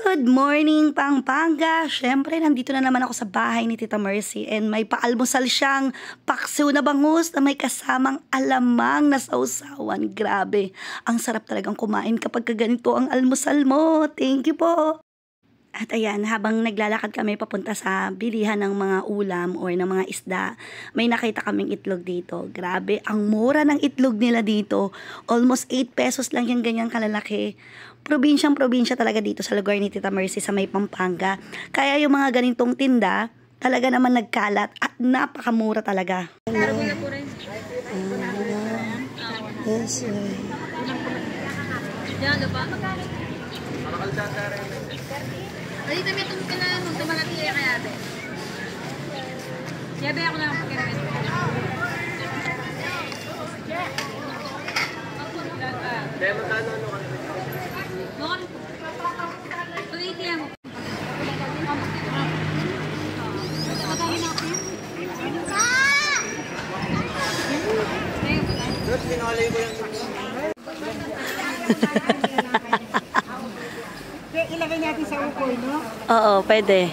Good morning, Pampanga! Siyempre, nandito na naman ako sa bahay ni Tita Mercy and may paalmusal siyang paksiw na bangus na may kasamang alamang na sausawan. Grabe, ang sarap talagang kumain kapag ganito ang almusal mo. Thank you po! At ayan, habang naglalakad kami papunta sa bilihan ng mga ulam or ng mga isda, may nakita kaming itlog dito. Grabe, ang mura ng itlog nila dito. Almost 8 pesos lang yung ganyang kalalaki. Probinsyang-probinsya talaga dito sa lugar ni Tita Mercy sa may Pampanga. Kaya yung mga ganitong tinda, talaga naman nagkalat at napakamura talaga. Yes, Dito may tumit ka na magdamalati kaya ate. Yabe ako lang pagkakit. Demo tano ano ka? Noon. Tuwiti yan mo. Dot pinolay ko yung ilagay natin sa ukoy, no? Oo, pwede.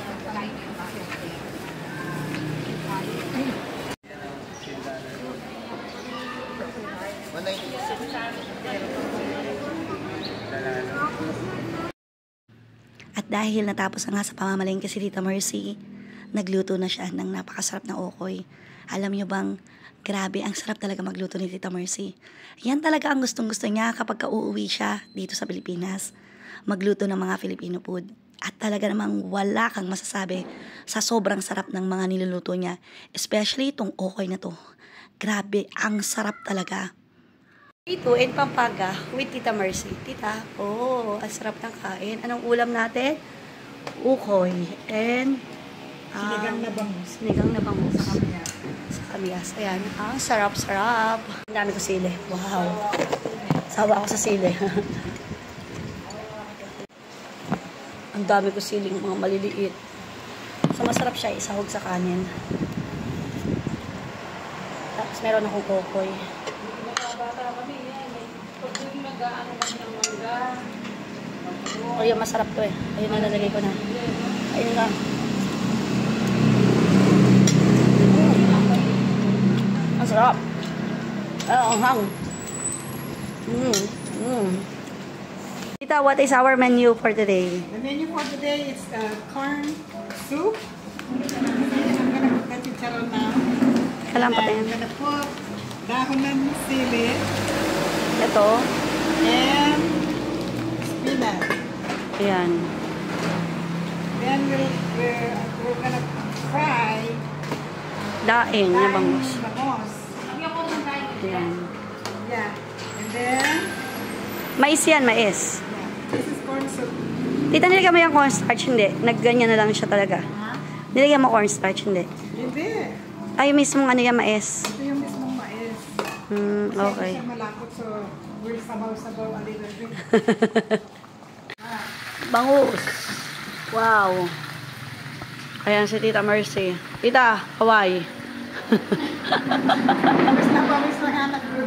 At dahil natapos na nga sa pamamalengke si Tita Mercy, nagluto na siya ng napakasarap na okoy. Alam niyo bang, grabe, ang sarap talaga magluto ni Tita Mercy. Yan talaga ang gustong-gusto niya kapag uuwi siya dito sa Pilipinas. Magluto ng mga Filipino food. At talaga namang wala kang masasabi sa sobrang sarap ng mga niluluto niya. Especially itong okoy na to. Grabe, ang sarap talaga. Ito in Pampanga with Tita Mercy. Tita, ang sarap ng kain. Anong ulam natin? Ukoy. And Sinigang na bangus. Sinigang na bangus. Sa kamyas. Sa kamyas. Ayan. Ang sarap-sarap. Ang dami ko sili. Wow. Sawa ako sa sili. Ang dami ko siling mga maliliit. So, masarap siya isahog sa kanin. Tapos, meron akong kokoy. O, yun, masarap to eh. Ayun na, nalagay ko na. Ayun na. Ang sarap. Ang hang. Tita, what is our menu for today? The menu for today is corn soup. I'm gonna put that in charon now. Kailan pa I'm tayo? gonna put dahon ng sili Ito. and spinach. Ayan. Then we're gonna fry Daing na bangus. bangus. Ayan. Yeah. And then Mais yan, mais. this is corn soup. Tita, nilagyan mo yung cornstarch, hindi. Nagganyan na lang siya talaga. Nilagyan mo cornstarch, hindi. Hindi. Ay, yung mismong ano yung mais. Ito yung mismong mais. Okay. Kasi siya malapot, so we'll sabaw-sabaw a little bit. Bangus. Wow. Ayan si Tita Mercy. Tita, kaway. Pawis na anak ko.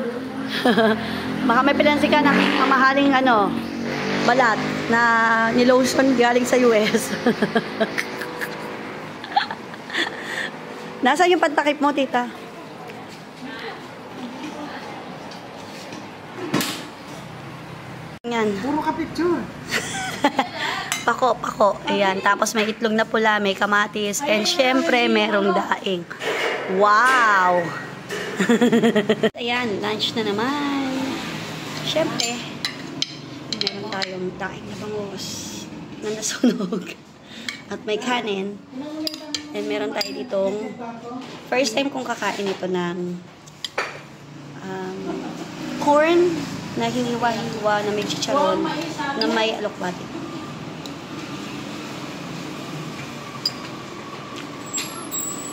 Baka may pinansi ka ng mamahaling balat na nilotion galing sa US. Nasaan yung pantakip mo, Tita? Yan. Puro ka picture. Pako. Ayan. Tapos may itlog na pula, may kamatis, and syempre, merong daing. Wow! Ayan, lunch na naman. Syempre, meron tayong daing na bangus na nasunog. At may kanin. And meron tayo ditong first time kong kakain ito ng corn na hiniwa-hiwa na may chicharon na may alokbati.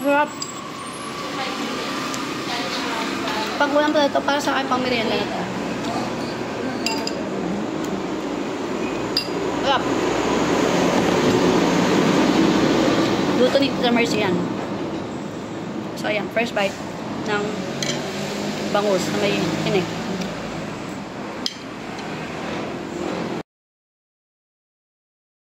Sarap! Pang-ulam to ito para sa akin pang merienda na ito. Sarap! Luto ni Tita Mercy yan. So, ayan. First bite ng bangus na may tinik.